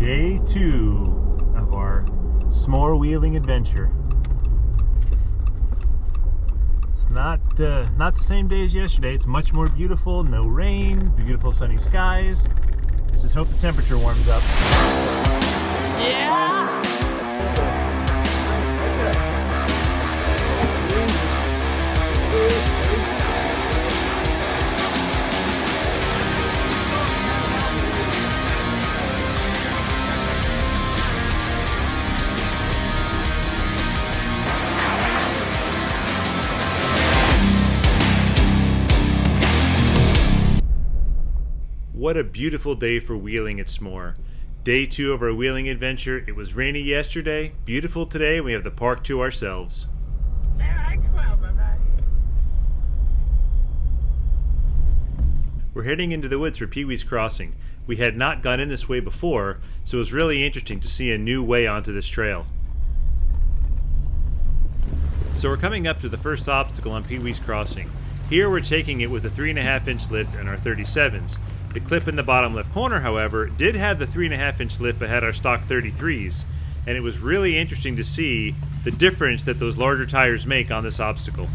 Day 2 of our SMORR wheeling adventure. It's not the same day as yesterday. It's much more beautiful. No rain, beautiful sunny skies. Let's just hope the temperature warms up. Yeah! What a beautiful day for wheeling at SMORR. Day 2 of our wheeling adventure. It was rainy yesterday, beautiful today. We have the park to ourselves. We're heading into the woods for Peewees Crossing. We had not gone in this way before, so it was really interesting to see a new way onto this trail. So we're coming up to the first obstacle on Peewees Crossing. Here we're taking it with a 3.5-inch lift and our 37s. The clip in the bottom left corner, however, did have the 3.5-inch lift but had our stock 33s, and it was really interesting to see the difference that those larger tires make on this obstacle.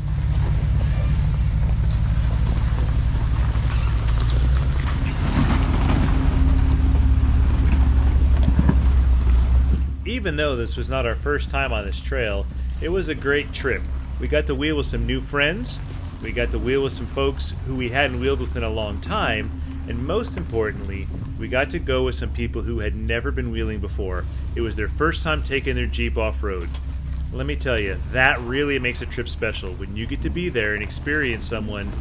Even though this was not our first time on this trail, it was a great trip. We got to wheel with some new friends, we got to wheel with some folks who we hadn't wheeled with in a long time, and most importantly, we got to go with some people who had never been wheeling before. It was their first time taking their Jeep off-road. Let me tell you, that really makes a trip special. When you get to be there and experience someone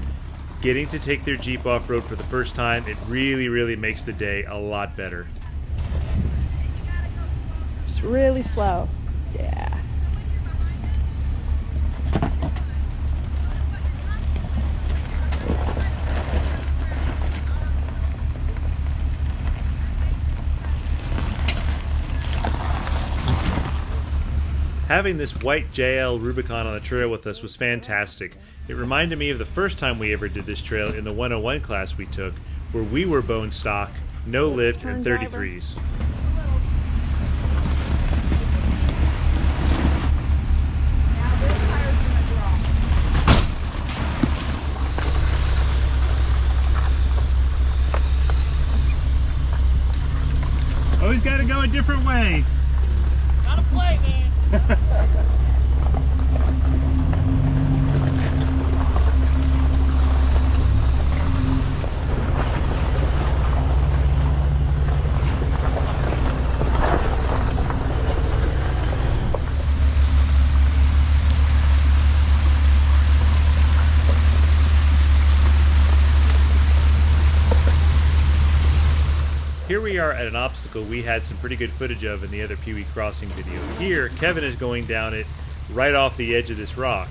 getting to take their Jeep off-road for the first time, it really, really makes the day a lot better. Just really slow. Yeah. Having this white JL Rubicon on the trail with us was fantastic. It reminded me of the first time we ever did this trail in the 101 class we took, where we were bone stock, no lift, and 33s. Always gotta go a different way. Gotta play, man. Here we are at an obstacle we had some pretty good footage of in the other Peewees Crossing video. Here, Kevin is going down it right off the edge of this rock.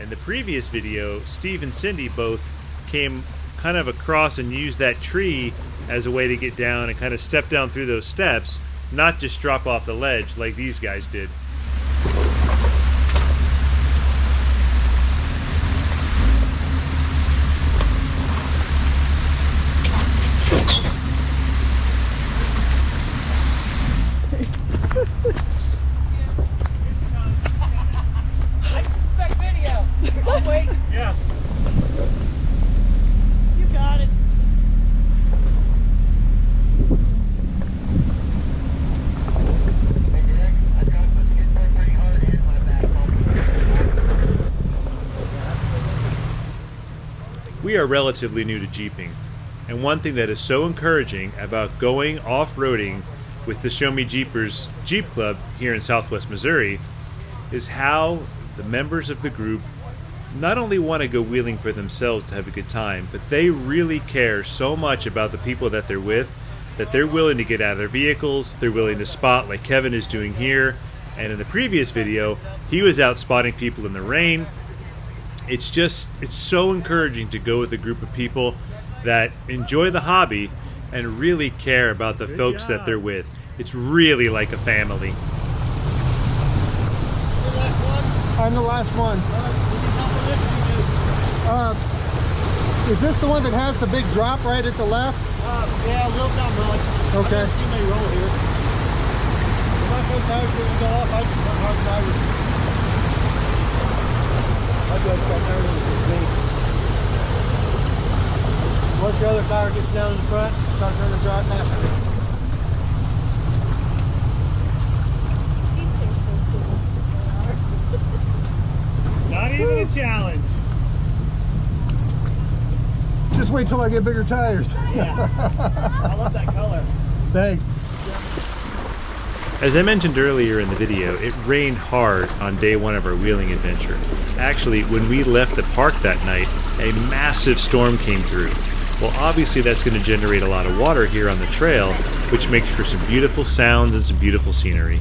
In the previous video, Steve and Cindy both came kind of across and used that tree as a way to get down and kind of step down through those steps, not just drop off the ledge like these guys did. I suspect video. Oh, wait. Yeah. You got it. We are relatively new to Jeeping, and one thing that is so encouraging about going off-roading with the Show Me Jeepers Jeep Club here in Southwest Missouri is how the members of the group not only want to go wheeling for themselves to have a good time, but they really care so much about the people that they're with that they're willing to get out of their vehicles, they're willing to spot like Kevin is doing here, and in the previous video, he was out spotting people in the rain. It's so encouraging to go with a group of people that enjoy the hobby and really care about the folks that they're with. It's really like a family. I'm the last one. Is this the one that has the big drop right at the left? Yeah, a little down below. Okay. You may roll here. those tires didn't go off, I'd run hard drivers. I'd go up there with the once the other tire gets down in the front, start turning the drive faster. Not even a challenge. Just wait till I get bigger tires. Yeah. I love that color. Thanks. As I mentioned earlier in the video, it rained hard on day one of our wheeling adventure. Actually, when we left the park that night, a massive storm came through. Well, obviously that's going to generate a lot of water here on the trail, which makes for some beautiful sounds and some beautiful scenery.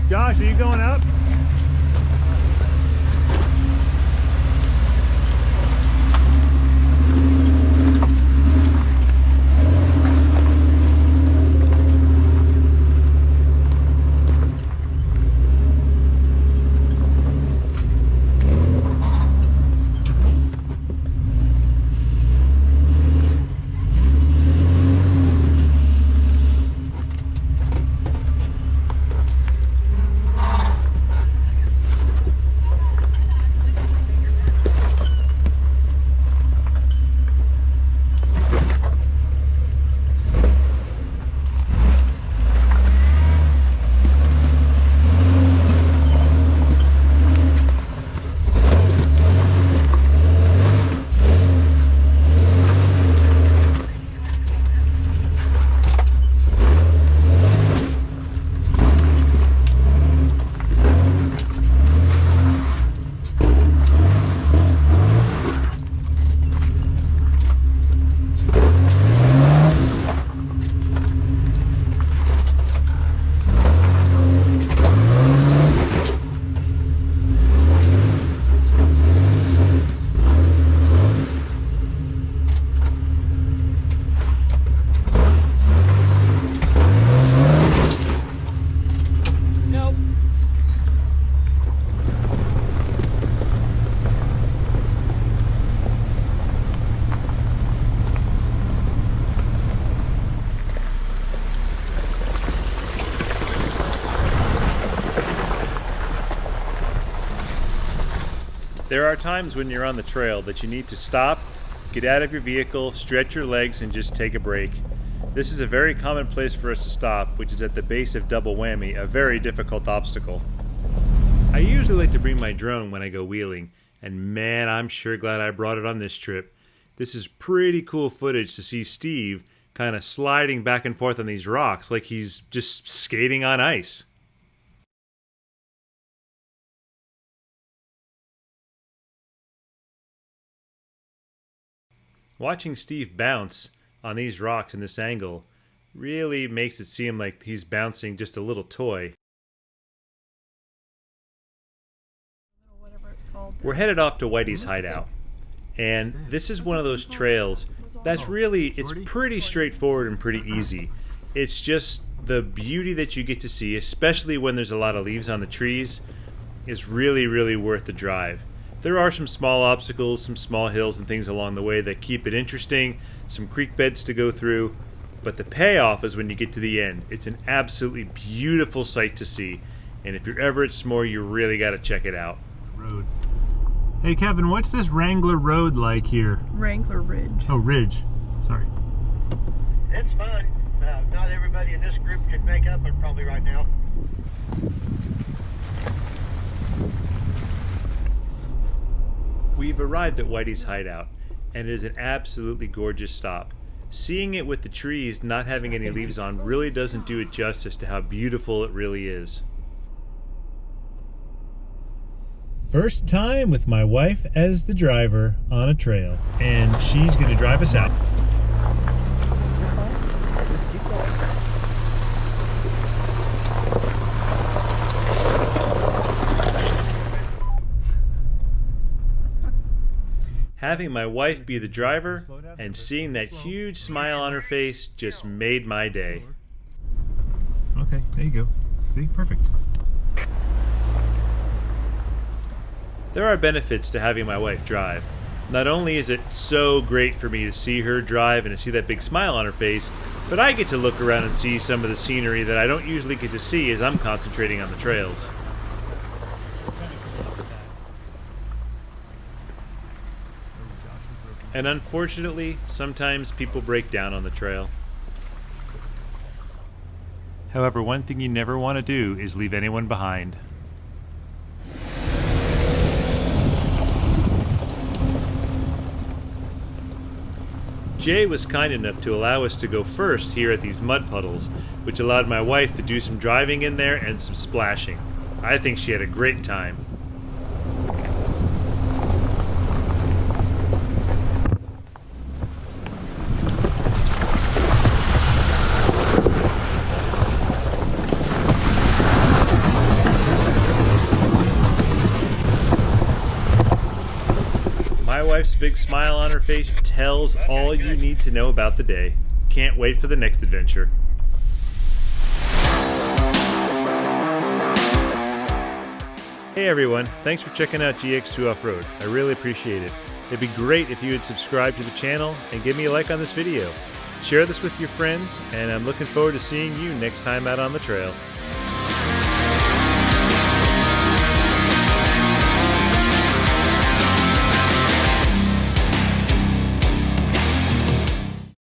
Josh, are you going up? There are times when you're on the trail that you need to stop, get out of your vehicle, stretch your legs, and just take a break. This is a very common place for us to stop, which is at the base of Double Whammy, a very difficult obstacle. I usually like to bring my drone when I go wheeling, and man, I'm sure glad I brought it on this trip. This is pretty cool footage to see Steve kind of sliding back and forth on these rocks like he's just skating on ice. Watching Steve bounce on these rocks in this angle really makes it seem like he's bouncing just a little toy. We're headed off to Whitey's hideout, and this is one of those trails that's really, it's pretty straightforward and pretty easy. It's just the beauty that you get to see, especially when there's a lot of leaves on the trees, is really, really worth the drive. There are some small obstacles, some small hills and things along the way that keep it interesting, some creek beds to go through, but the payoff is when you get to the end. It's an absolutely beautiful sight to see, and if you're ever at SMORR, you really got to check it out. Road. Hey Kevin, what's this Wrangler Road like here? Wrangler Ridge. Oh, Ridge. Sorry. It's fun. Not everybody in this group could make up it probably right now. We've arrived at Whitey's hideout, and it is an absolutely gorgeous stop. Seeing it with the trees not having any leaves on really doesn't do it justice to how beautiful it really is. First time with my wife as the driver on a trail, and she's going to drive us out. Having my wife be the driver and seeing that huge smile on her face just made my day. Okay, there you go. See, perfect. There are benefits to having my wife drive. Not only is it so great for me to see her drive and to see that big smile on her face, but I get to look around and see some of the scenery that I don't usually get to see as I'm concentrating on the trails. And unfortunately, sometimes people break down on the trail. However, one thing you never want to do is leave anyone behind. Jay was kind enough to allow us to go first here at these mud puddles, which allowed my wife to do some driving in there and some splashing. I think she had a great time. My wife's big smile on her face tells all you need to know about the day. Can't wait for the next adventure. Hey everyone, thanks for checking out GX2 Off-Road. I really appreciate it. It'd be great if you would subscribe to the channel and give me a like on this video. Share this with your friends, and I'm looking forward to seeing you next time out on the trail.